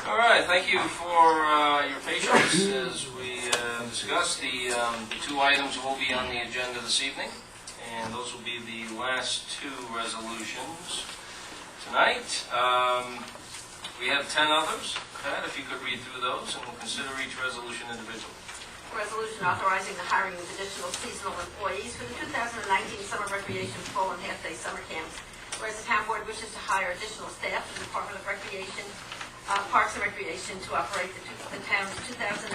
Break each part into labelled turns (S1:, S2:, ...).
S1: All right, thank you for your patience as we discuss the two items that will be on the agenda this evening, and those will be the last two resolutions tonight. We have 10 others. Pat, if you could read through those, and we'll consider each resolution individually.
S2: Resolution authorizing the hiring of additional seasonal employees for the 2019 summer recreation fall and half-day summer camps. Whereas the town board wishes to hire additional staff for the Department of Recreation, Parks and Recreation to operate the town's 2019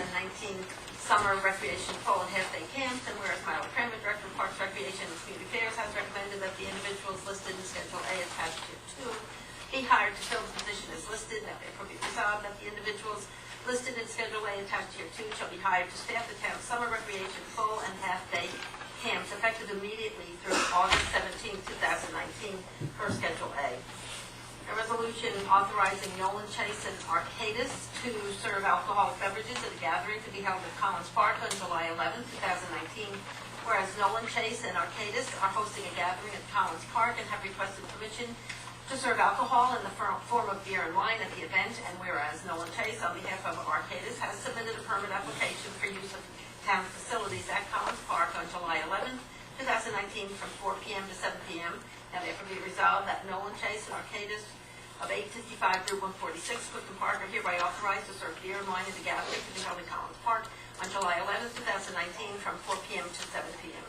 S2: summer recreation fall and half-day camps. And whereas Myla Kramer, Director of Parks, Recreation and Community Affairs, has recommended that the individuals listed in Schedule A attached to 2 be hired to fill the position as listed. Now therefore be resolved that the individuals listed in Schedule A attached here 2 shall be hired to staff the town's summer recreation full and half-day camps effective immediately through August 17, 2019 per Schedule A. A resolution authorizing Nolan Chase and Arcadis to serve alcoholic beverages at a gathering to be held at Collins Park on July 11, 2019. Whereas Nolan Chase and Arcadis are hosting a gathering at Collins Park and have requested permission to serve alcohol in the form of beer and wine at the event, and whereas Nolan Chase, on behalf of Arcadis, has submitted a permit application for use of town facilities at Collins Park on July 11, 2019 from 4 p.m. to 7 p.m. Now therefore be resolved that Nolan Chase and Arcadis of 855 Route 146, Clifton Park, are hereby authorized to serve beer and wine at the gathering to be held in Collins Park on July 11, 2019 from 4 p.m. to 7 p.m.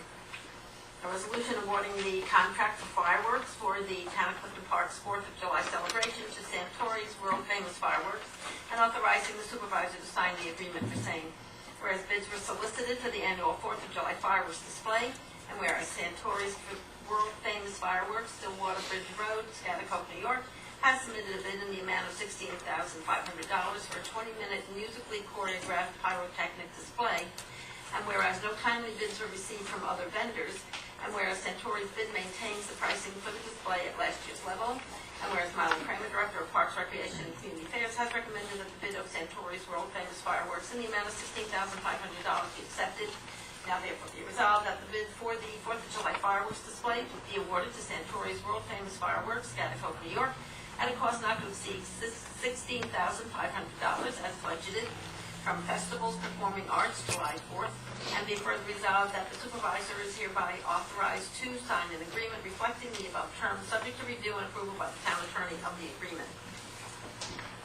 S2: A resolution awarding the contract for fireworks for the Town of Clifton Park's 4th of July celebration to Santori's world-famous fireworks, and authorizing the supervisor to sign the agreement for same. Whereas bids were solicited for the annual 4th of July fireworks display, and whereas Santori's world-famous fireworks, Stillwater Bridge Road, Schaghticoke, New York, has submitted a bid in the amount of $16,500 for a 20-minute musically choreographed pyrotechnic display, and whereas no timely bids were received from other vendors, and whereas Santori's bid maintains the pricing for the display at last year's level, and whereas Myla Kramer, Director of Parks, Recreation and Community Affairs, has recommended that the bid of Santori's world-famous fireworks in the amount of $16,500 be accepted. Now therefore be resolved that the bid for the 4th of July fireworks display be awarded to Santori's world-famous fireworks, Schaghticoke, New York, at a cost not to exceed $16,500 as budgeted from Festivals Performing Arts, July 4th, and be further resolved that the supervisor is hereby authorized to sign an agreement reflecting the above terms, subject to review and approval by the town attorney of the agreement.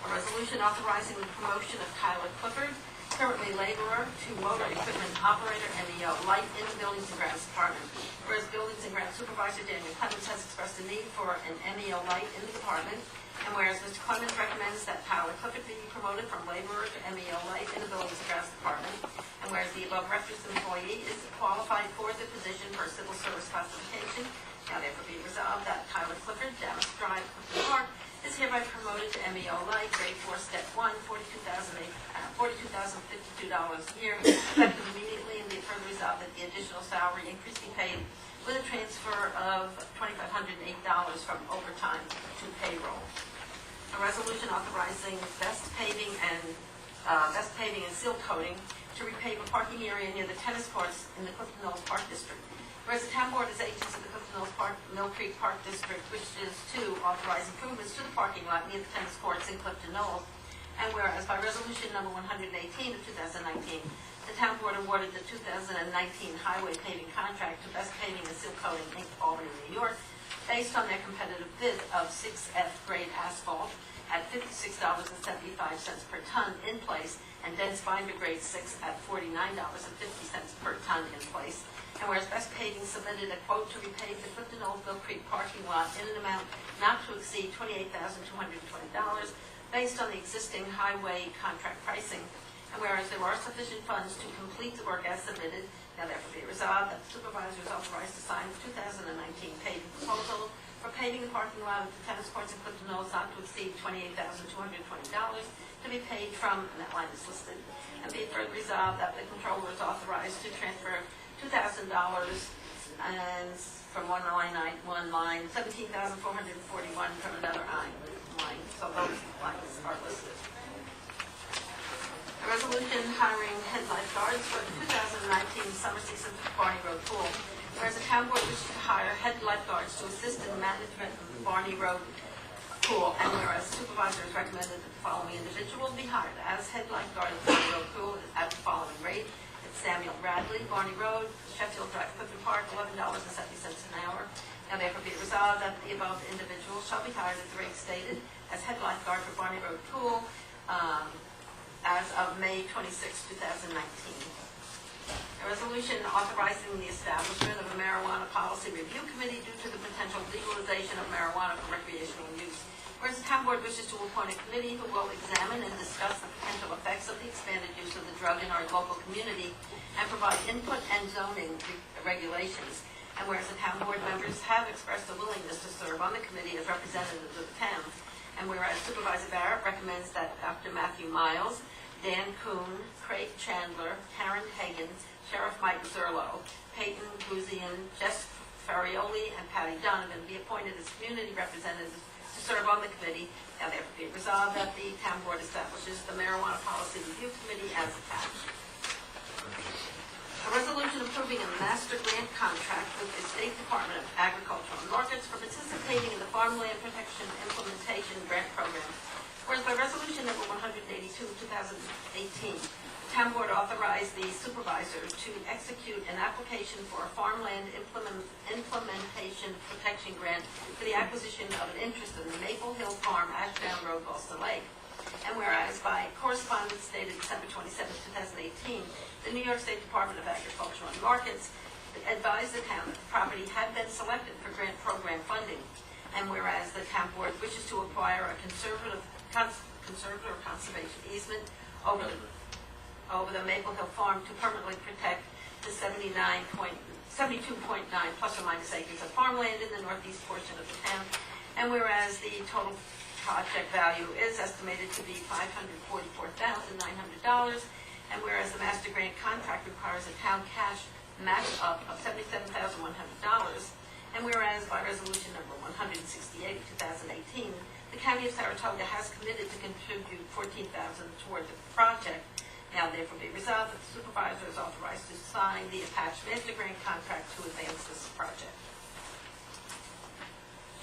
S2: A resolution authorizing the promotion of Tyler Clifford, currently laborer, to motor equipment operator, MEO Light, in the Buildings and Grounds Department. Whereas Buildings and Grounds Supervisor Daniel Clemens has expressed a need for an MEO Light in the department, and whereas Mr. Clemens recommends that Tyler Clifford be promoted from laborer to MEO Light in the Buildings and Grounds Department, and whereas the above referenced employee is qualified for the position for civil service classification, now therefore be resolved that Tyler Clifford, Dallas Drive, Clifton Park, is hereby promoted to MEO Light, grade 4, step 1, $42,052 a year, effective immediately, and be further resolved that the additional salary increase be paid with a transfer of $2,508 from overtime to payroll. A resolution authorizing best paving and seal coating to repave a parking area near the tennis courts in the Clifton Knolls Park District. Whereas the town board is agents of the Clifton Knolls Mill Creek Park District, wishes to authorize improvements to the parking lot near the tennis courts in Clifton Knolls. And whereas by resolution number 118 of 2019, the town board awarded the 2019 highway paving contract to Best Paving and Seal Coating, Inc., Albany, New York, based on their competitive bid of 6F grade asphalt at $56.75 per ton in place, and dense binder grade 6 at $49.50 per ton in place. And whereas Best Paving submitted a quote to repave the Clifton Knolls Mill Creek parking lot in an amount not to exceed $28,220 based on the existing highway contract pricing. And whereas there are sufficient funds to complete the work as submitted, now therefore be resolved that the supervisor is authorized to sign the 2019 paving proposal for paving the parking lot of the tennis courts in Clifton Knolls not to exceed $28,220 to be paid from, and that line is listed, and be it further resolved that the controller is authorized to transfer $2,000 and from one line, $17,441 from another line. So those lines are listed. A resolution hiring head lifeguards for the 2019 summer season for the Barney Road Pool. Whereas the town board wishes to hire head lifeguards to assist in the management of the Barney Road Pool, and whereas supervisors recommended that the the following individual be hired as head lifeguard at Barney Road Pool at the following rate. It's Samuel Bradley, Barney Road, Sheffield Drive, Clifton Park, $11.70 an hour. Now therefore be it resolved that the above individual shall be hired at the rate stated as head lifeguard for Barney Road Pool as of May 26, 2019. A resolution authorizing the establishment of a marijuana policy review committee due to the potential legalization of marijuana for recreational use. Whereas the town board wishes to appoint a committee who will examine and discuss the potential effects of the expanded use of the drug in our local community and provide input and zoning regulations. And whereas the town board members have expressed a willingness to serve on the committee as representatives of the town, and whereas Supervisor Barrett recommends that Dr. Matthew Miles, Dan Kuhn, Craig Chandler, Karen Hagan, Sheriff Mike Zerlo, Peyton Guzian, Jess Farioli, and Patty Donovan be appointed as community representatives to serve on the committee. Now therefore be resolved that the town board establishes the Marijuana Policy Review Committee as attached. A resolution approving a master grant contract with the State Department of Agriculture and Markets for participating in the Farmland Protection Implementation Grant Program. Whereas by resolution number 182, 2018, the town board authorized the supervisor to execute an application for a farmland implementation protection grant for the acquisition of an interest in the Maple Hill Farm, Ashdown Road, Boston Lake. And whereas by correspondence dated December 27, 2018, the New York State Department of Agriculture and Markets advised the town that the property had been selected for grant program funding. And whereas the town board wishes to acquire a conservative conservation easement over the Maple Hill Farm to permanently protect the 72.9 plus or minus acres of farmland in the northeast portion of the town. And whereas the total project value is estimated to be $544,900, and whereas the master grant contract requires a town cash match up of $77,100, and whereas by resolution number 168, 2018, the County of Saratoga has committed to contribute $14,000 toward the project. Now therefore be resolved that the supervisor is authorized to sign the attached master grant contract to advance this project.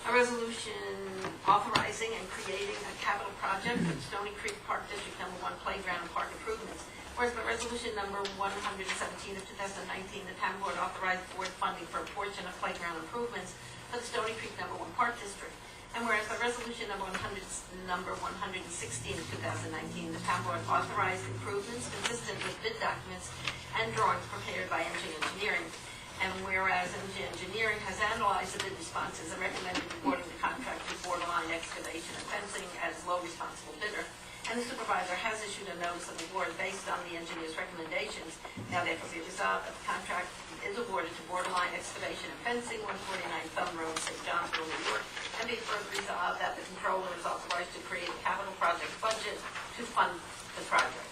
S2: A resolution authorizing and creating a capital project at Stony Creek Park District Number 1 Playground and Park Improvements. Whereas by resolution number 117 of 2019, the town board authorized board funding for a portion of playground improvements for the Stony Creek Number 1 Park District. And whereas by resolution number 116 of 2019, the town board authorized improvements consistent with bid documents and drawings prepared by MJ Engineering. And whereas MJ Engineering has analyzed the bid responses and recommended awarding the contract to Borderline Excavation and Fencing as low responsible bidder, and the supervisor has issued a notice of award based on the engineer's recommendations. Now therefore be resolved that the contract is awarded to Borderline Excavation and Fencing, 149 Thumb Road, St. Johnsville, New York, and be further resolved that the controller is authorized to create a capital project budget to fund the project.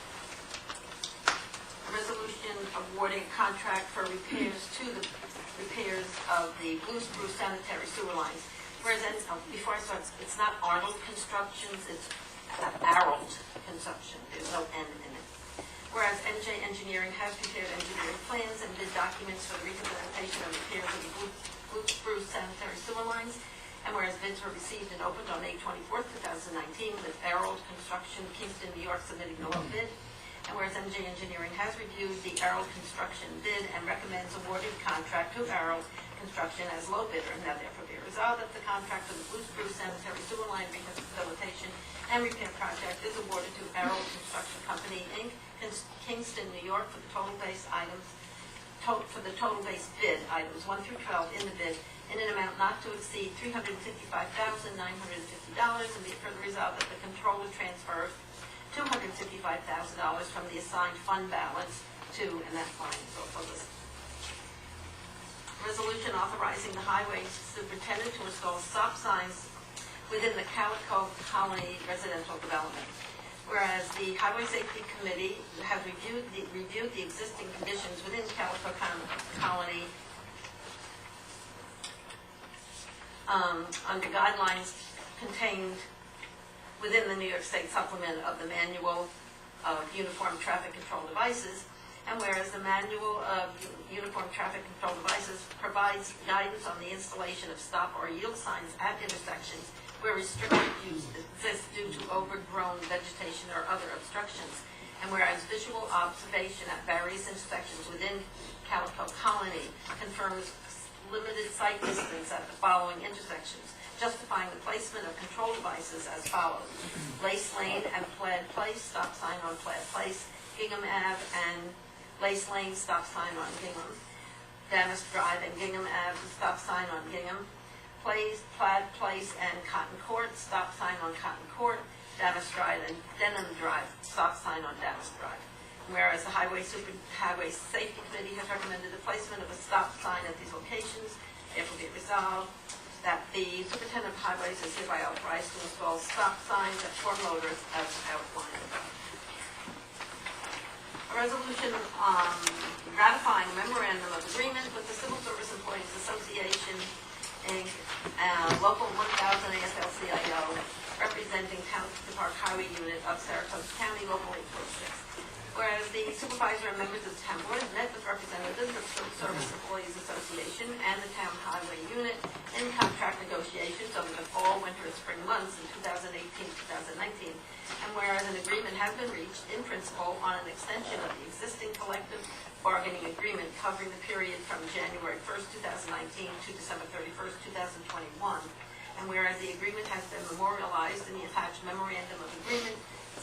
S2: A resolution awarding a contract for repairs of the Blue Spruce sanitary sewer lines. Whereas, before I start, it's not Arnold Constructions, it's Arnold Construction. There's no N in it. Whereas MJ Engineering has prepared engineering plans and bid documents for the rehabilitation and repairs of the Blue Spruce sanitary sewer lines. And whereas bids were received and opened on May 24th, 2019, with Arnold Construction, Kingston, New York, submitting the low bid. And whereas MJ Engineering has reviewed the Arnold Construction bid and recommends awarding the contract to Arnold Construction as low bidder, and now therefore be resolved that the contract for the Blue Spruce sanitary sewer line rehabilitation and repair project is awarded to Arnold Construction Company, Inc., Kingston, New York, for the total base bid items 1 through 12 in the bid in an amount not to exceed $355,950, and be it further resolved that the controller transfers $255,000 from the assigned fund balance to, and that line is also listed. Resolution authorizing the highway superintendent to install stop signs within the Calico Colony residential development. Whereas the Highway Safety Committee has reviewed the existing conditions within Calico Colony under guidelines contained within the New York State supplement of the Manual of Uniform Traffic Control Devices. And whereas the Manual of Uniform Traffic Control Devices provides guidance on the installation of stop or yield signs at intersections where restricted use exists due to overgrown vegetation or other obstructions. And whereas visual observation at various intersections within Calico Colony confirms limited sight distance at the following intersections, justifying the placement of control devices as follows: Lace Lane and Plaid Place, stop sign on Plaid Place; Gingham Ave and Lace Lane, stop sign on Gingham; Damask Drive and Gingham Ave, stop sign on Gingham; Plaid Place and Cotton Court, stop sign on Cotton Court; Damask Drive and Denham Drive, stop sign on Damask Drive. Whereas the Highway Safety Committee has recommended the placement of a stop sign at these locations, therefore be it resolved that the Superintendent of Highways is hereby authorized to install stop signs at four motors as outlined above. A resolution ratifying a memorandum of agreement with the Civil Service Employees Association, Inc., Local 1000 AFL-CIO, representing Town of Park Highway Unit of Saratoga County, Local 846. Whereas the supervisor and members of the town board met with representatives of the Civil Service Employees Association and the Town Highway Unit in contract negotiations over the fall, winter, and spring months in 2018-2019. And whereas an agreement has been reached in principle on an extension of the existing collective bargaining agreement covering the period from January 1st, 2019 to December 31st, 2021. And whereas the agreement has been memorialized in the attached memorandum of agreement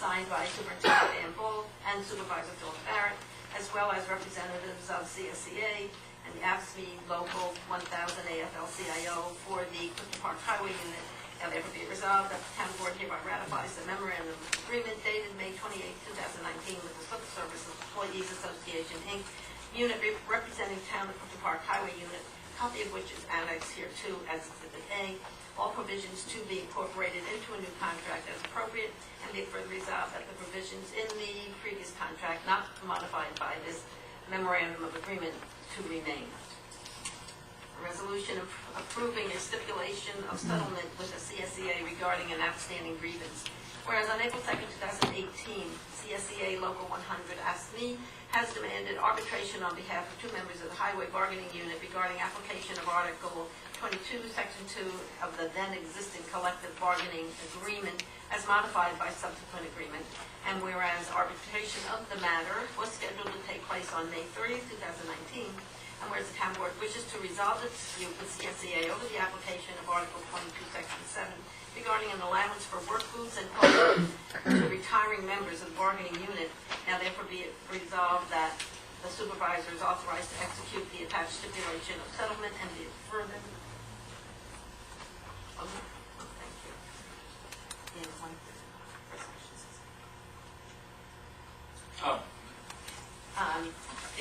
S2: signed by Superintendent Dan Bull and Supervisor Philip Barrett, as well as representatives of CSCA and the AFSCME Local 1000 AFL-CIO for the Clifton Park Highway Unit. Now therefore be it resolved that the Town Board hereby ratifies the memorandum of agreement dated May 28, 2019 with the Civil Service Employees Association, Inc., unit representing Town of Clifton Park Highway Unit, copy of which is annexed here too as Exhibit A. All provisions to be incorporated into a new contract as appropriate, and be further resolved that the provisions in the previous contract not modified by this memorandum of agreement to remain. A resolution approving a stipulation of settlement with the CSCA regarding an outstanding grievance. Whereas on April 2nd, 2018, CSCA Local 100 AFSCME has demanded arbitration on behalf of two members of the Highway Bargaining Unit regarding application of Article 22, Section 2 of the then existing collective bargaining agreement as modified by subsequent agreement. And whereas arbitration of the matter was scheduled to take place on May 30th, 2019, and whereas the Town Board wishes to resolve the dispute with CSCA over the application of Article 22, Section 7 regarding an allowance for work boots and clothing to retiring members of the bargaining unit, now therefore be it resolved that the supervisor is authorized to execute the attached stipulation of settlement and be it further. Oh, thank you. In one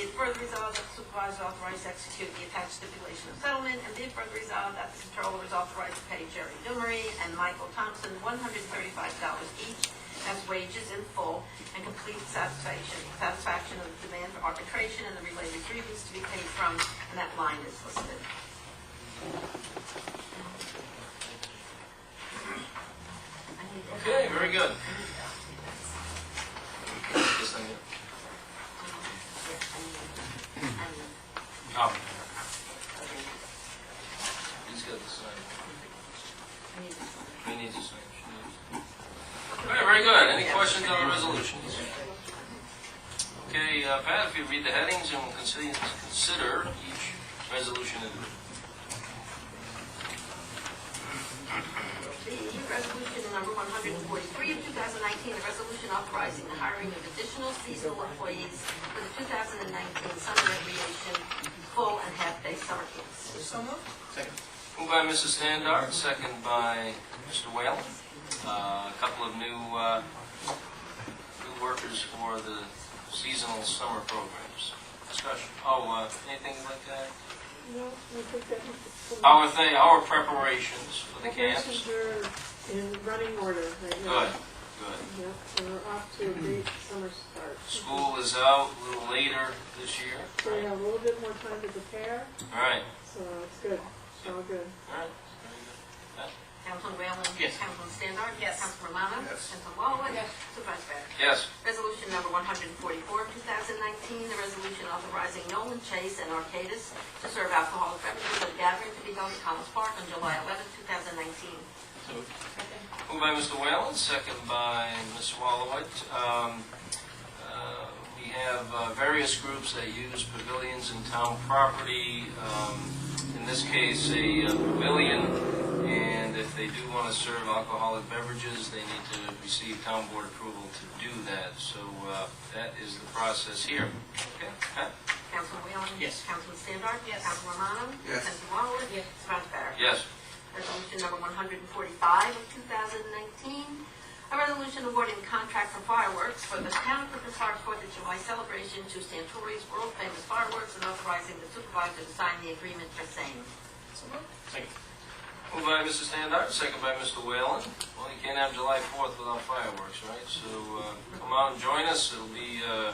S2: Be it further resolved that the supervisor is authorized to execute the attached stipulation of settlement, and be it further resolved that the controller is authorized to pay Jerry Dumery and Michael Thompson $135 each as wages in full and complete satisfaction of the demand for arbitration and the related grievance to be paid from, and that line is listed.
S1: Okay, very good. This thing here. Oh. He's got the sign. He needs to sign. All right, very good. Any questions on the resolutions? Okay, Pat, if you read the headings and we'll consider each resolution individually.
S2: The resolution number 143 of 2019, a resolution authorizing the hiring of additional seasonal employees for the 2019 summer recreation full and half-day summer camps.
S3: So moved.
S4: Second.
S1: Moved by Mrs. Standard, second by Mr. Whalen. A couple of new workers for the seasonal summer programs. Discussion. Oh, anything like that?
S3: No, I think that was
S1: Our preparations for the camps.
S3: preparations are in running order right now.
S1: Good, good.
S3: Yep, so we're off to a great summer start.
S1: School is out a little later this year.
S3: So we have a little bit more time to prepare,
S1: All right,
S3: so it's good. It's all good.
S1: all right.
S2: Councilman Whalen?
S4: Yes.
S2: Councilman Standard?
S3: Yes.
S2: Councilman Romano?
S4: Yes.
S2: Councilman Wallen?
S3: Yes.
S2: Supervisor Barrett?
S1: Yes.
S2: Resolution number 144 of 2019, the resolution authorizing Nolan Chase and Arcadis to serve alcoholic beverages at a gathering to be held at Collins Park on July 11, 2019.
S1: Moved by Mr. Whalen, second by Ms. Wallowit. We have various groups that use pavilions in town property. In this case, a pavilion, and if they do want to serve alcoholic beverages, they need to receive town board approval to do that. So that is the process here. Okay, Pat?
S2: Councilman Whalen?
S4: Yes.
S2: Councilman Standard?
S4: Yes.
S2: Councilman Romano?
S5: Yes.
S2: Councilman Wallowit?
S4: Yes.
S2: Supervisor Barrett?
S1: Yes.
S2: Resolution number 145 of 2019, a resolution awarding a contract for fireworks for the Town of Clifton Park 4th of July celebration to Santori's World Famous Fireworks and authorizing the supervisor to sign the agreement for same.
S4: Second.
S1: Moved by Mrs. Standard, second by Mr. Whalen. Well, you can't have July 4th without fireworks, right? So come out and join us. It'll be a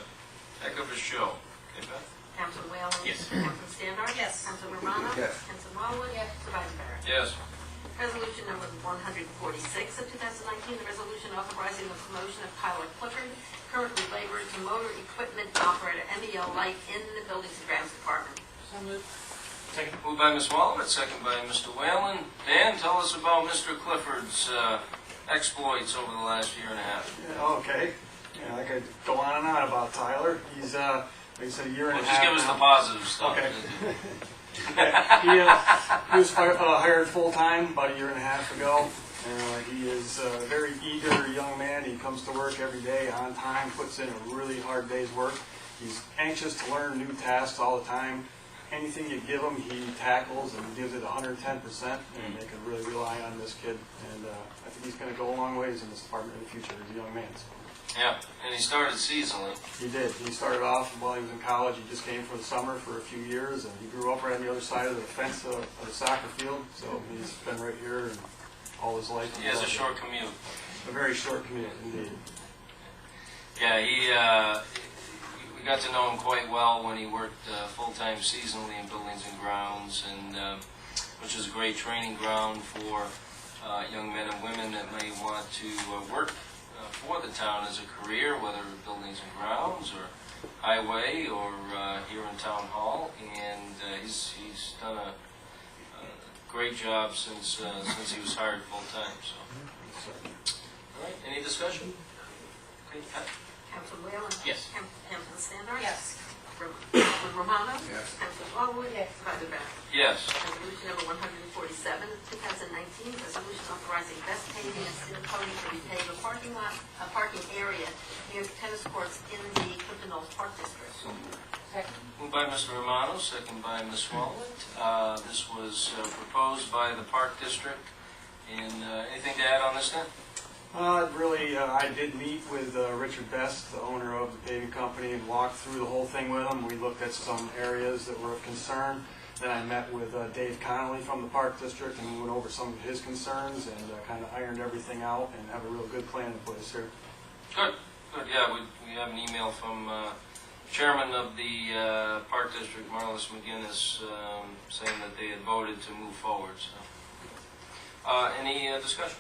S1: heck of a show. Okay, Beth?
S2: Councilman Whalen?
S4: Yes.
S2: Councilman Standard?
S4: Yes.
S2: Councilman Romano?
S5: Yes.
S2: Councilman Wallowit?
S4: Yes.
S2: Supervisor Barrett?
S1: Yes.
S2: Resolution number 146 of 2019, the resolution authorizing the promotion of Tyler Clifford, currently laborer to motor equipment operator, MEL Light, in the Buildings and Grounds Department.
S4: So moved. Second.
S1: Moved by Ms. Wallowit, second by Mr. Whalen. Dan, tell us about Mr. Clifford's exploits over the last year and a half.
S6: Yeah, okay. Yeah, I could go on and on about Tyler. He's, like I said, a year and
S1: Well,
S6: a
S1: just
S6: half
S1: give us the
S6: now.
S1: positive stuff.
S6: Okay. He was hired full-time about a year and a half ago. He is a very eager young man. He comes to work every day on time, puts in a really hard day's work. He's anxious to learn new tasks all the time. Anything you give him, he tackles and gives it 110%, and they can really rely on this kid. And I think he's going to go a long ways in this department in the future as a young man. So.
S1: Yeah, and he started seasonally.
S6: He did. He started off while he was in college. He just came for the summer for a few years, and he grew up right on the other side of the fence of the soccer field. So he's been right here and all his life.
S1: He has a short commute.
S6: A very short commute, indeed.
S1: Yeah, we got to know him quite well when he worked full-time seasonally in Buildings and Grounds, and which is a great training ground for young men and women that may want to work for the town as a career, whether Buildings and Grounds or Highway or here in Town Hall. And he's done a great job since he was hired full-time. So, all right, any discussion? Okay, Pat?
S2: Councilman Whalen?
S4: Yes.
S2: Councilman Standard?
S4: Yes.
S2: Councilman Romano?
S5: Yes.
S2: Councilman Wallowit?
S4: Yes.
S2: Supervisor Barrett?
S1: Yes.
S2: Resolution number 147 of 2019, resolution authorizing best paving and seal coating to repave a parking lot, a parking area near the tennis courts in the Clifton Knolls Park District.
S4: Second.
S1: Moved by Mr. Romano, second by Ms. Wallowit. This was proposed by the Park District. And anything to add on this, then?
S6: I did meet with Richard Best, the owner of the paving company, and walked through the whole thing with him. We looked at some areas that were of concern. Then I met with Dave Connolly from the Park District, and we went over some of his concerns and kind of ironed everything out and have a real good plan in place here.
S1: Good. Yeah, we have an email from Chairman of the Park District, Marlis McGinnis, saying that they had voted to move forward. So, any discussion?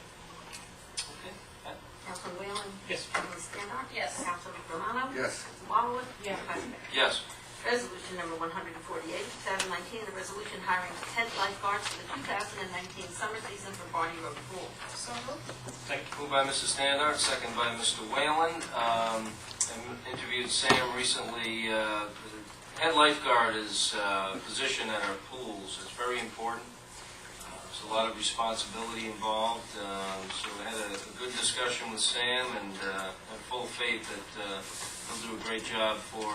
S1: Okay. Pat?
S2: Councilman Whalen?
S4: Yes.
S2: Councilman Standard?
S4: Yes.
S2: Councilman Romano?
S5: Yes.
S2: Councilman Wallowit?
S4: Yes.
S2: Supervisor Barrett?
S1: Yes.
S2: Resolution number 148, 2019, a resolution hiring 10 lifeguards for the 2019 summer season for Barney Road Pool.
S4: So moved. Second.
S1: Moved by Mrs. Standard, second by Mr. Whalen. I interviewed Sam recently. The head lifeguard is a position at our pools. It's very important. There's a lot of responsibility involved. So we had a good discussion with Sam, and have full faith that he'll do a great job for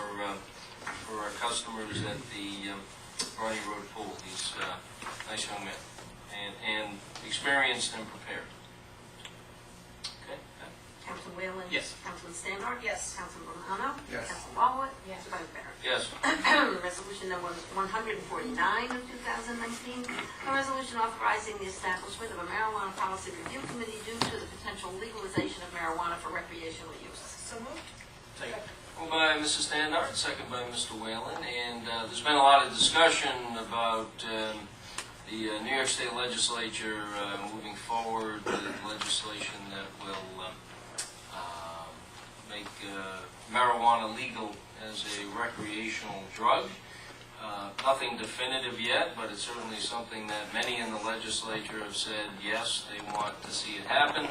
S1: our customers at the Barney Road Pool. He's a nice young man and experienced and prepared. Okay.
S2: Councilman Whalen?
S4: Yes.
S2: Councilman Standard?
S4: Yes.
S2: Councilman Romano?
S5: Yes.
S2: Councilman Wallowit?
S4: Yes.
S2: Supervisor Barrett?
S1: Yes.
S2: Resolution number 149 of 2019, a resolution authorizing the establishment of a marijuana policy review committee due to the potential legalization of marijuana for recreational use.
S4: So moved. Second.
S1: Moved by Mrs. Standard, second by Mr. Whalen, and there's been a lot of discussion about the New York State Legislature moving forward with legislation that will make marijuana legal as a recreational drug. Nothing definitive yet, but it's certainly something that many in the legislature have said, yes, they want to see it happen.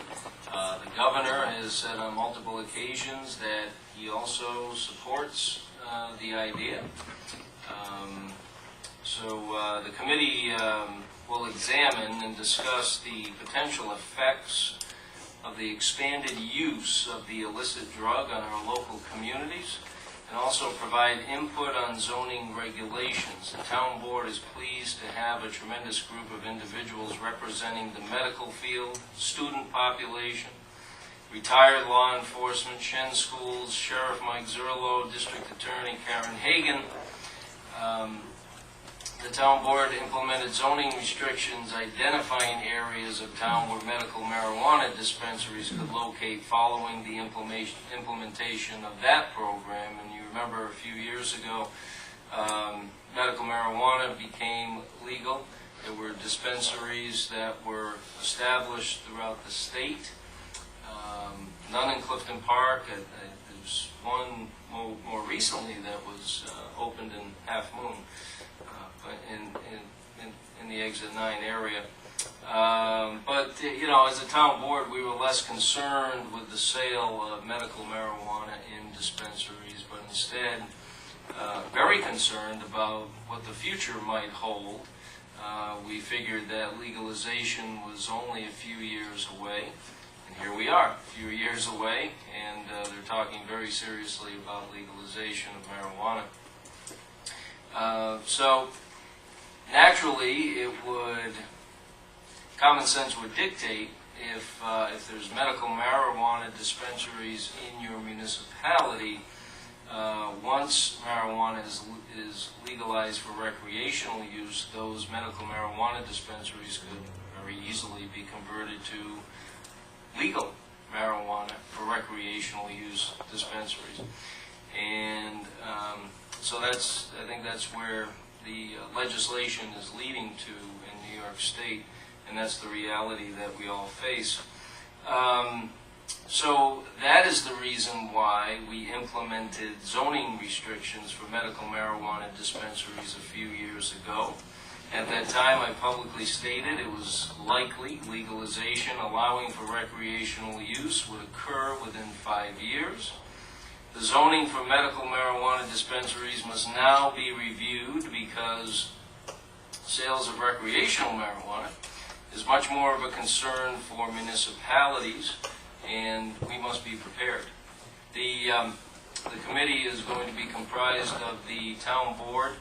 S1: The governor has said on multiple occasions that he also supports the idea. So the committee will examine and discuss the potential effects of the expanded use of the illicit drug on our local communities, and also provide input on zoning regulations. The town board is pleased to have a tremendous group of individuals representing the medical field, student population, retired law enforcement, Shen Schools, Sheriff Mike Zerlo, District Attorney Karen Hagan. The town board implemented zoning restrictions identifying areas of town where medical marijuana dispensaries could locate following the implementation of that program. And you remember a few years ago, medical marijuana became legal. There were dispensaries that were established throughout the state. None in Clifton Park. There's one more recently that was opened in Half Moon. In the Exit 9 area. But, you know, as a town board, we were less concerned with the sale of medical marijuana in dispensaries, but instead very concerned about what the future might hold. We figured that legalization was only a few years away, and here we are, a few years away, and they're talking very seriously about legalization of marijuana. So, naturally, common sense would dictate if there's medical marijuana dispensaries in your municipality, once marijuana is legalized for recreational use, those medical marijuana dispensaries could very easily be converted to legal marijuana for recreational use dispensaries. And so I think that's where the legislation is leading to in New York State, and that's the reality that we all face. So that is the reason why we implemented zoning restrictions for medical marijuana dispensaries a few years ago. At that time, I publicly stated it was likely legalization allowing for recreational use would occur within 5 years. The zoning for medical marijuana dispensaries must now be reviewed because sales of recreational marijuana is much more of a concern for municipalities, and we must be prepared. The committee is going to be comprised of the town board,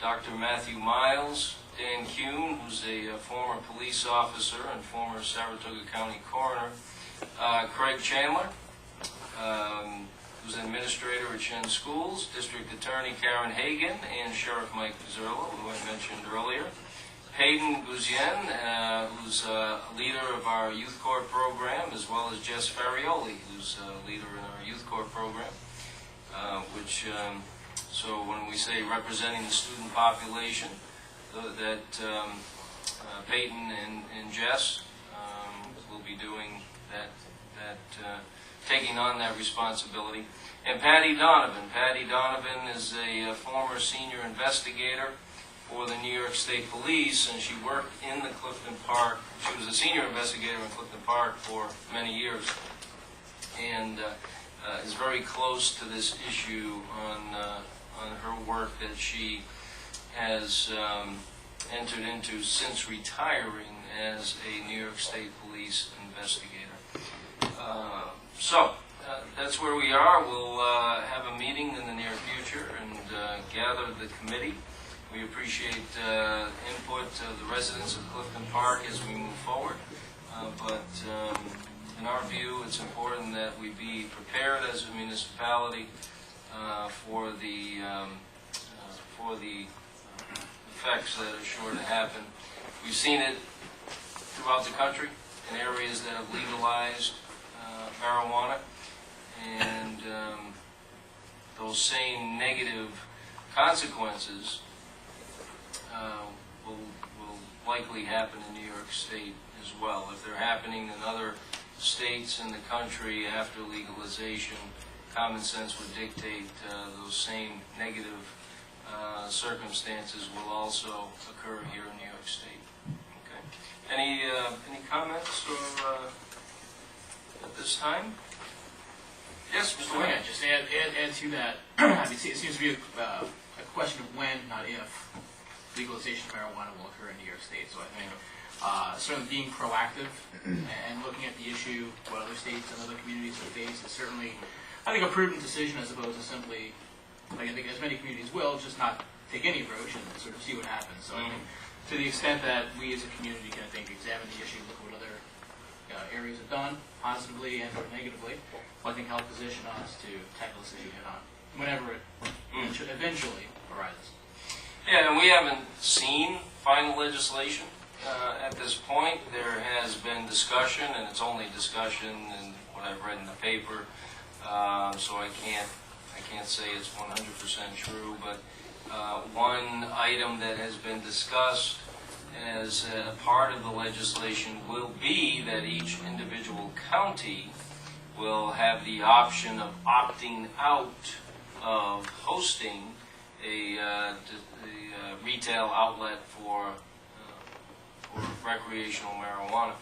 S1: Dr. Matthew Miles, Dan Kuhn, who's a former police officer and former Saratoga County coroner, Craig Chandler, who's an administrator at Shen Schools, District Attorney Karen Hagan, and Sheriff Mike Pizzurlo, who I mentioned earlier. Peyton Guzien, who's a leader of our Youth Corps program, as well as Jess Farioli, who's a leader in our Youth Corps program, so when we say representing the student population, that Peyton and Jess will be doing that, taking on that responsibility. And Patty Donovan. Patty Donovan is a former senior investigator for the New York State Police, and she worked in the Clifton Park. She was a senior investigator in Clifton Park for many years, and is very close to this issue on her work that she has entered into since retiring as a New York State Police investigator. So that's where we are. We'll have a meeting in the near future and gather the committee. We appreciate input of the residents of Clifton Park as we move forward. But in our view, it's important that we be prepared as a municipality for the effects that are sure to happen. We've seen it throughout the country in areas that have legalized marijuana, and those same negative consequences will likely happen in New York State as well. If they're happening in other states in the country after legalization, common sense would dictate those same negative circumstances will also occur here in New York State. Okay. Any comments or at this time? Yes, Mr. Wayne.
S5: Yeah, just add to that. I mean, it seems to be a question of when, not if, legalization of marijuana will occur in New York State. So I think certainly being proactive and looking at the issue, what other states and other communities have faced, is certainly, I think, a prudent decision as opposed to simply, like I think as many communities will, just not take any approach and sort of see what happens. So I think to the extent that we as a community can, I think, examine the issue, look at what other areas have done, positively and or negatively, will I think help position us to tackle this issue head on, whenever it eventually arises.
S1: Yeah, and we haven't seen final legislation at this point. There has been discussion, and it's only discussion and what I've read in the paper, so I can't say it's 100% true, but one item that has been discussed as a part of the legislation will be that each individual county will have the option of opting out of hosting a retail outlet for recreational marijuana.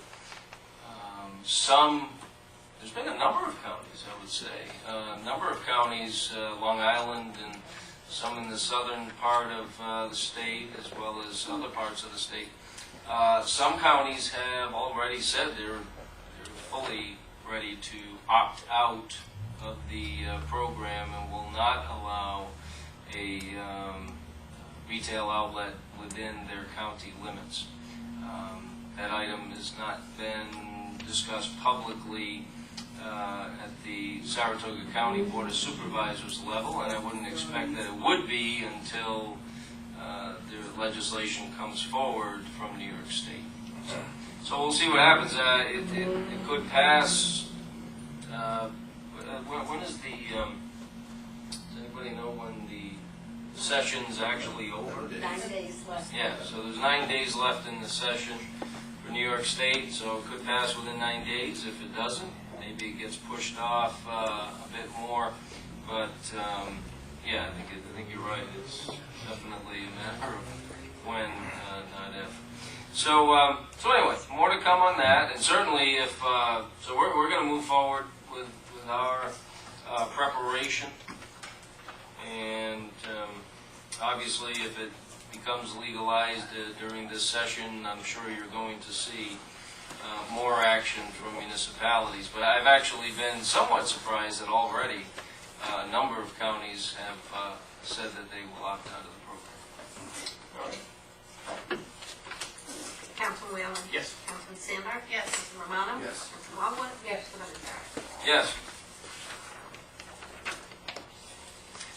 S1: There's been a number of counties, I would say, a number of counties, Long Island and some in the southern part of the state, as well as other parts of the state. Some counties have already said they're fully ready to opt out of the program and will not allow a retail outlet within their county limits. That item has not been discussed publicly at the Saratoga County Board of Supervisors level, and I wouldn't expect that it would be until the legislation comes forward from New York State. So we'll see what happens. It could pass. When is the? Does anybody know when the session's actually over?
S2: 9 days left.
S1: Yeah. So there's 9 days left in the session for New York State. So it could pass within 9 days. If it doesn't, maybe it gets pushed off a bit more. But yeah, I think you're right. It's definitely a matter of when, not if. So anyway, more to come on that, and certainly if so, we're going to move forward with our preparation, and obviously, if it becomes legalized during this session, I'm sure you're going to see more action from municipalities. But I've actually been somewhat surprised that already a number of counties have said that they will opt out of the program.
S2: Councilman Whalen?
S5: Yes.
S2: Councilman Sandberg?
S4: Yes.
S2: Councilman Romano?
S6: Yes.
S2: Councilman Longwood?
S4: Yes.
S2: Councilman Barrett?
S1: Yes.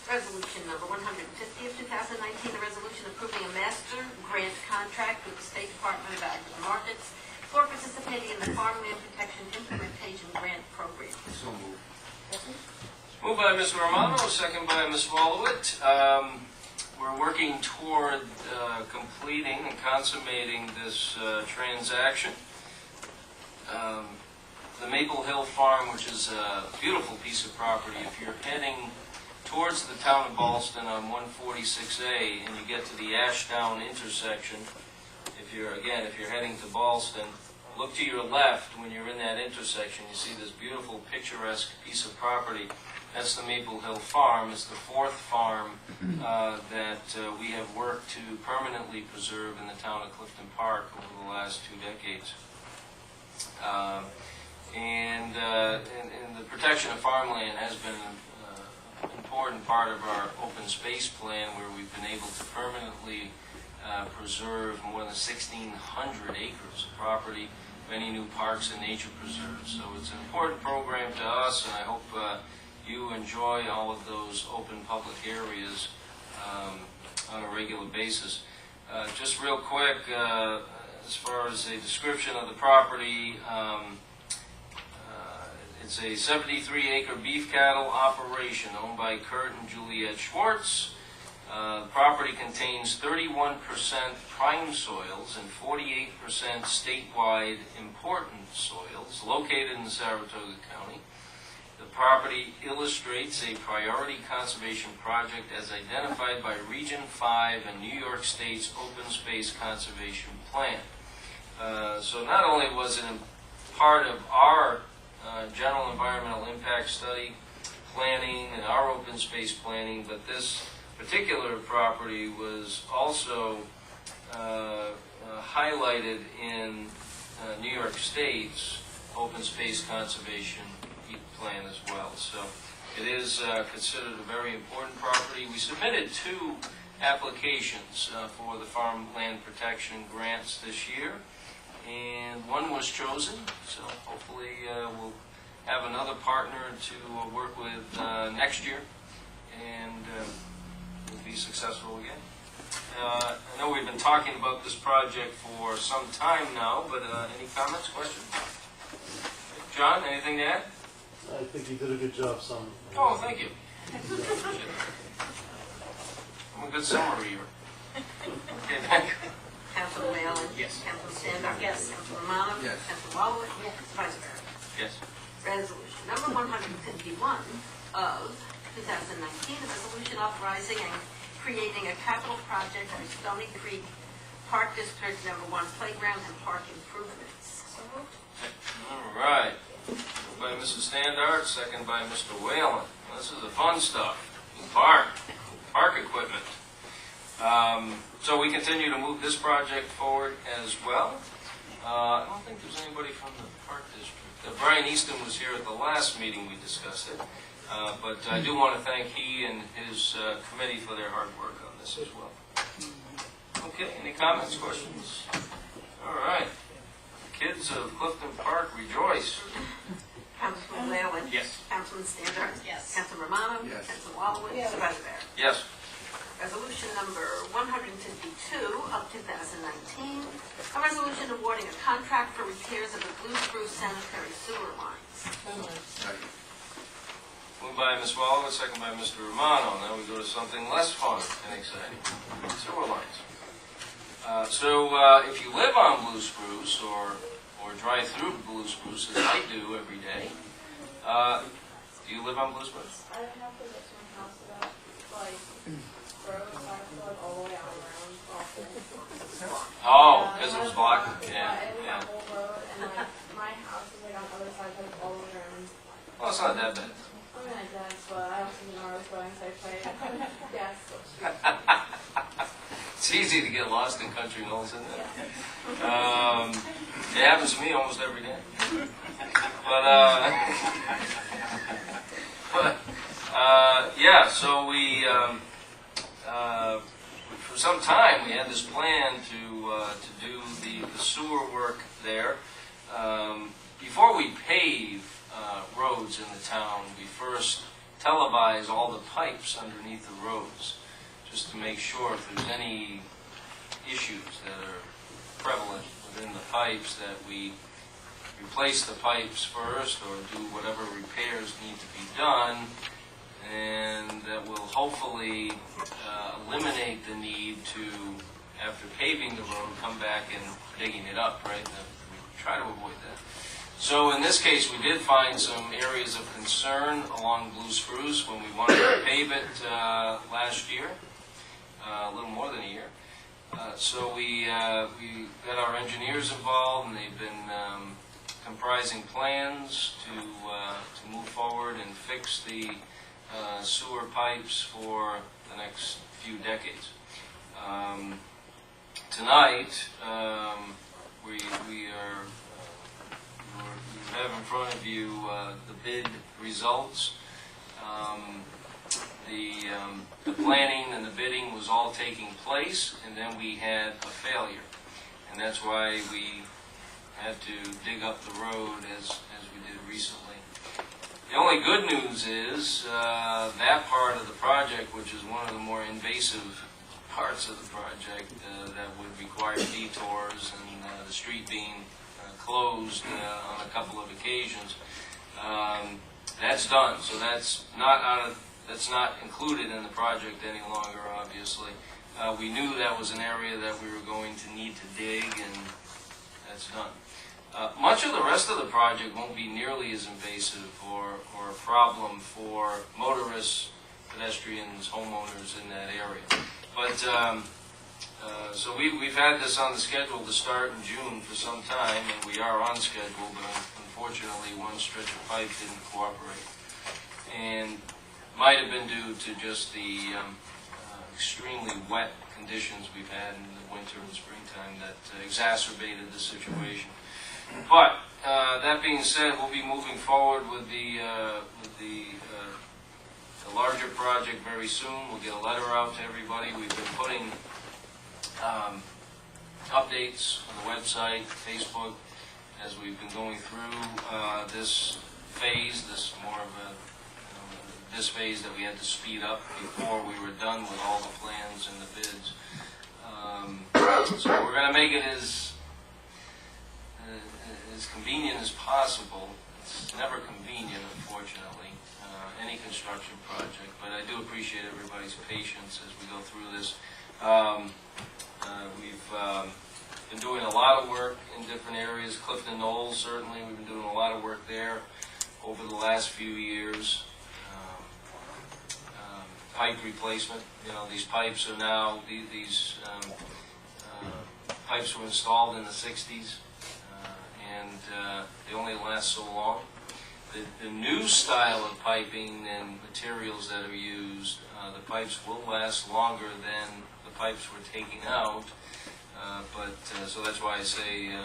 S2: Resolution number 150 of 2019, the resolution approving a master grant contract with the State Department of Agri Markets for participating in the Farmland Protection Implementation Grant Program.
S6: So moved.
S1: Moved by Mr. Romano, second by Ms. Wallowit. We're working toward completing and consummating this transaction. The Maple Hill Farm, which is a beautiful piece of property, if you're heading towards the town of Ballston on 146A and you get to the Ashdown intersection, if you're heading to Ballston, look to your left when you're in that intersection. You see this beautiful picturesque piece of property. That's the Maple Hill Farm. It's the fourth farm that we have worked to permanently preserve in the town of Clifton Park over the last 2 decades. And the protection of farmland has been an important part of our open space plan, where we've been able to permanently preserve more than 1,600 acres of property, many new parks and nature preserves. So it's an important program to us, and I hope you enjoy all of those open public areas on a regular basis. Just real quick, as far as a description of the property, it's a 73-acre beef cattle operation owned by Kurt and Juliet Schwartz. The property contains 31% prime soils and 48% statewide important soils located in Saratoga County. The property illustrates a priority conservation project as identified by Region 5 and New York State's Open Space Conservation Plan. So not only was it part of our general environmental impact study planning and our open space planning, but this particular property was also highlighted in New York State's Open Space Conservation Plan as well. So it is considered a very important property. We submitted 2 applications for the farmland protection grants this year, and one was chosen. So hopefully we'll have another partner to work with next year, and we'll be successful again. I know we've been talking about this project for some time now, but any comments, questions? John, anything to add?
S7: I think you did a good job, son.
S1: Oh, thank you. I'm a good summary reader. Okay, thank you.
S2: Councilman Whalen?
S5: Yes.
S2: Councilman Standoff? Yes. Councilman Romano?
S1: Yes.
S2: Councilman Wallowitz? Yes. Vice Mayor?
S1: Yes.
S2: Resolution number 151 of 2019, a resolution authorizing and creating a capital project for Stony Creek Park District number 1 playground and park improvements. So moved.
S1: All right. Moved by Mrs. Standard, second by Mr. Whalen. This is the fun stuff. Park equipment. So we continue to move this project forward as well. I don't think there's anybody from the Park District. Brian Easton was here at the last meeting we discussed it. But I do want to thank he and his committee for their hard work on this as well. Okay, any comments, questions? All right. Kids of Clifton Park, rejoice.
S2: Councilman Whalen?
S5: Yes.
S2: Councilman Standard?
S4: Yes.
S2: Councilman Romano?
S7: Yes.
S2: Councilman Wallowitz?
S3: Yes.
S2: Vice Mayor?
S1: Yes.
S2: Resolution number 152 of 2019, a resolution awarding a contract for repairs of the Blue Spruce sanitary sewer lines.
S1: Moved by Ms. Wallowitz, second by Mr. Romano. Now we go to something less fun and exciting. Sewer lines. So if you live on Blue Spruce or drive through Blue Spruce, as I do every day, do you live on Blue Spruce?
S8: I don't have to get to my house about, like, roads, I have to go all the way out around Boston.
S1: Oh, because it was blocked? Yeah,
S8: It was
S1: yeah.
S8: that whole road, and like, my house is like on the other side, so it's all the way around.
S1: Well, it's not that bad.
S8: I mean, I guess, but I also didn't know where I was going, so I played, guess.
S1: It's easy to get lost in country knolls, isn't it? It happens to me almost every day. Yeah, so we, for some time, we had this plan to do the sewer work there. Before we pave roads in the town, we first televise all the pipes underneath the roads, just to make sure if there's any issues that are prevalent within the pipes, that we replace the pipes first or do whatever repairs need to be done, and that will hopefully eliminate the need to, after paving the road, come back and digging it up, right? We try to avoid that. So in this case, we did find some areas of concern along Blue Spruce when we wanted to pave it last year, a little more than a year. So we got our engineers involved, and they've been comprising plans to move forward and fix the sewer pipes for the next few decades. Tonight, we have in front of you the bid results. The planning and the bidding was all taking place, and then we had a failure. And that's why we had to dig up the road as we did recently. The only good news is that part of the project, which is one of the more invasive parts of the project that would require detours and the street being closed on a couple of occasions, that's done. So that's not included in the project any longer, obviously. We knew that was an area that we were going to need to dig, and that's done. Much of the rest of the project won't be nearly as invasive or a problem for motorists, pedestrians, homeowners in that area. But, so we've had this on the schedule to start in June for some time, and we are on schedule, but unfortunately one stretch of pipe didn't cooperate. And might have been due to just the extremely wet conditions we've had in the winter and springtime that exacerbated the situation. But that being said, we'll be moving forward with the larger project very soon. We'll get a letter out to everybody. We've been putting updates on the website, Facebook, as we've been going through this phase. This more of a this phase that we had to speed up before we were done with all the plans and the bids. So we're going to make it as convenient as possible. It's never convenient, unfortunately, any construction project, but I do appreciate everybody's patience as we go through this. We've been doing a lot of work in different areas. Clifton Knolls, certainly, we've been doing a lot of work there over the last few years. Pipe replacement, these pipes are now, these pipes were installed in the 60s, and they only last so long. The new style of piping and materials that are used, the pipes will last longer than the pipes we're taking out, so that's why I say, you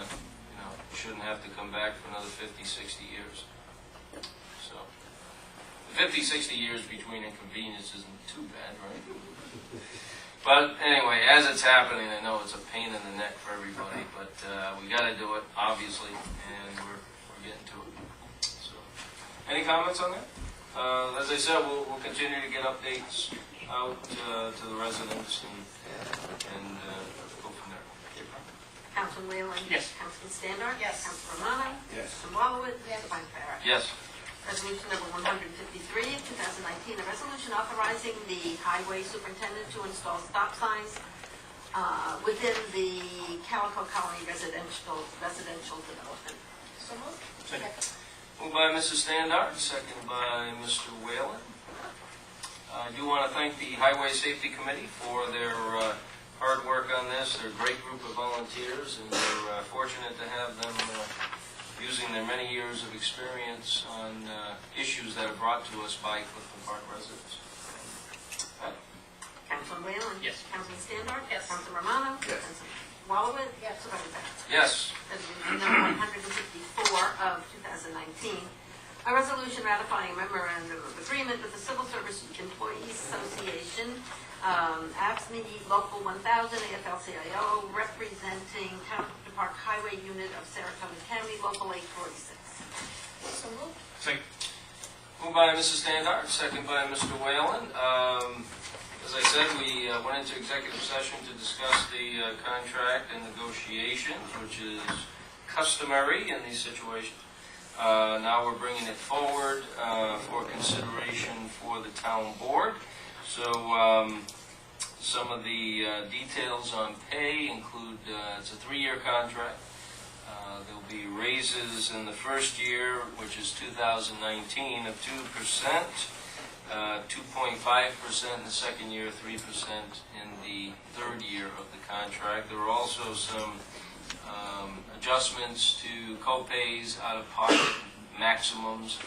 S1: shouldn't have to come back for another 50, 60 years. 50, 60 years between inconvenience isn't too bad, right? But anyway, as it's happening, I know it's a pain in the neck for everybody, but we got to do it, obviously, and we're getting to it. So, any comments on that? As I said, we'll continue to get updates out to the residents and go from there.
S2: Councilman Whalen?
S5: Yes.
S2: Councilman Standard?
S8: Yes.
S2: Councilman Romano?
S6: Yes.
S2: Councilman Walowitz?
S8: Yes.
S2: Vice Mayor?
S1: Yes.
S2: Resolution number 153 of 2019, a resolution authorizing the highway superintendent to install stop signs within the Calico Colony residential development.
S8: So moved.
S4: Second.
S1: Moved by Mrs. Standard, second by Mr. Whalen. I do want to thank the Highway Safety Committee for their hard work on this. They're a great group of volunteers, and we're fortunate to have them using their many years of experience on issues that are brought to us by Clifton Park residents.
S2: Councilman Whalen?
S5: Yes.
S2: Councilman Standard?
S8: Yes.
S2: Councilman Romano?
S6: Yes.
S2: Councilman Walowitz?
S8: Yes.
S2: Supervisor Barrett?
S1: Yes.
S2: Resolution number 154 of 2019, a resolution ratifying a memorandum of agreement with the Civil Service Employees Association, AFSCME Local 1000, AFL-CIO, representing Town of Clifton Park Highway Unit of Saratoga County, Local 846.
S8: So moved.
S5: Second.
S1: Moved by Mrs. Standard, second by Mr. Whalen. As I said, we went into executive session to discuss the contract and negotiations, which is customary in these situations. Now we're bringing it forward for consideration for the town board. So some of the details on pay include, it's a 3-year contract. There'll be raises in the first year, which is 2019, of 2%, 2.5% in the second year, 3% in the third year of the contract. There are also some adjustments to co-pays, out-of-pocket maximums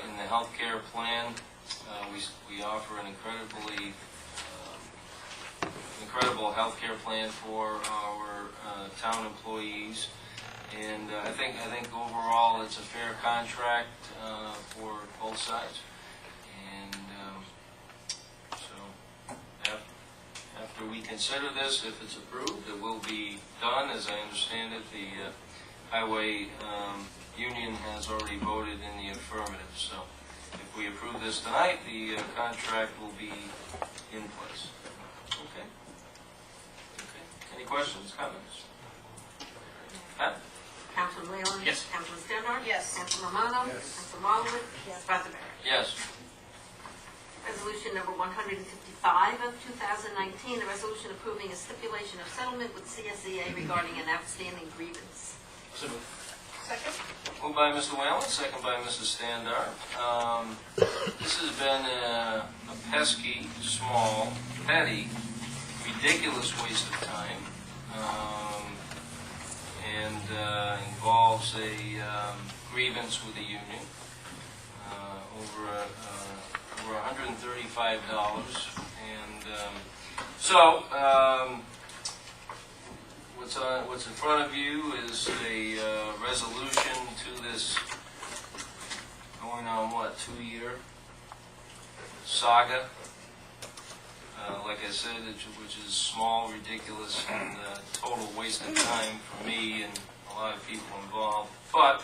S1: in the health care plan. We offer an incredible health care plan for our town employees, and I think overall it's a fair contract for both sides. And so after we consider this, if it's approved, it will be done. As I understand it, the highway union has already voted in the affirmative. So if we approve this tonight, the contract will be in place. Okay. Any questions, comments? Pat?
S2: Councilman Whalen?
S5: Yes.
S2: Councilman Standard?
S8: Yes.
S2: Councilman Romano?
S6: Yes.
S2: Councilman Walowitz?
S8: Yes.
S2: Supervisor Barrett?
S1: Yes.
S2: Resolution number 155 of 2019, a resolution approving a stipulation of settlement with CSEA regarding an outstanding grievance.
S5: So moved.
S8: Second?
S1: Moved by Mr. Whalen, second by Mrs. Standard. This has been a pesky, small, petty, ridiculous waste of time, and involves a grievance with the union over $135. And so, what's in front of you is a resolution to this going on, 2-year saga. Like I said, which is small, ridiculous, and total waste of time for me and a lot of people involved. But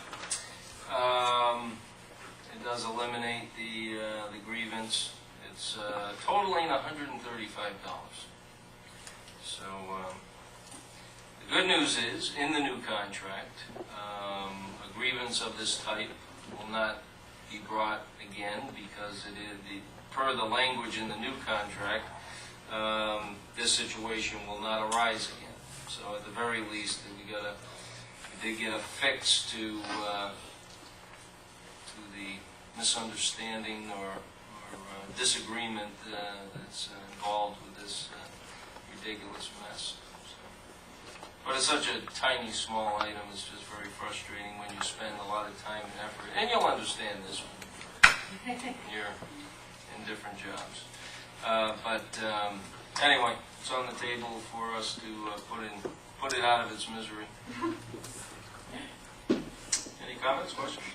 S1: it does eliminate the grievance. It's totaling $135. So the good news is, in the new contract, a grievance of this type will not be brought again because it is per the language in the new contract. This situation will not arise again. So at the very least, we did get a fix to the misunderstanding or disagreement that's involved with this ridiculous mess. But it's such a tiny, small item, it's just very frustrating when you spend a lot of time and effort. And you'll understand this when you're in different jobs. Anyway, it's on the table for us to put it out of its misery. Any comments, questions?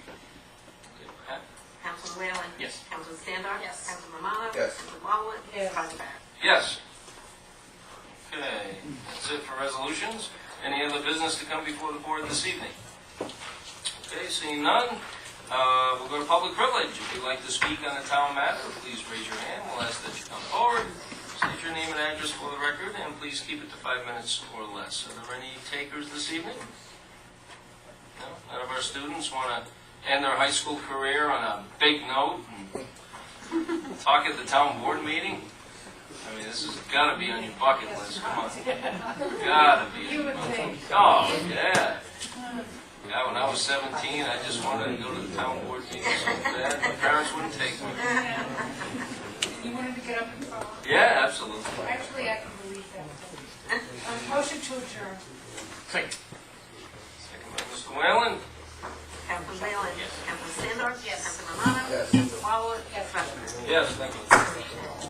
S1: Okay, Pat?
S2: Councilman Whalen?
S5: Yes.
S2: Councilman Standard?
S8: Yes.
S2: Councilman Romano?
S9: Yes.
S2: Councilman Ballwood?
S8: Yes.
S2: President Barrett?
S1: Yes. Okay, that's it for resolutions. Any other business to come before the board this evening? Okay, seeing none, we'll go to public privilege. If you'd like to speak on a town matter, please raise your hand. We'll ask that you come forward. State your name and address for the record, and please keep it to 5 minutes or less. Are there any takers this evening? No? None of our students want to end their high school career on a big note and talk at the town board meeting? I mean, this has got to be on your bucket list. Come on. Got to be.
S8: You would think.
S1: Oh, yeah. Yeah, when I was 17, I just wanted to go to the town board meeting so bad. My parents wouldn't take me.
S8: You wanted to get up and follow?
S1: Yeah, absolutely.
S8: Actually, I can believe that. Motion to adjourn.
S5: Second.
S1: Second by Mr. Whalen.
S2: Councilman Whalen?
S5: Yes.
S2: Councilman Standard?
S8: Yes.
S2: Councilman Romano?
S9: Yes.
S2: Councilman Ballwood? President Barrett?
S1: Yes, thank you.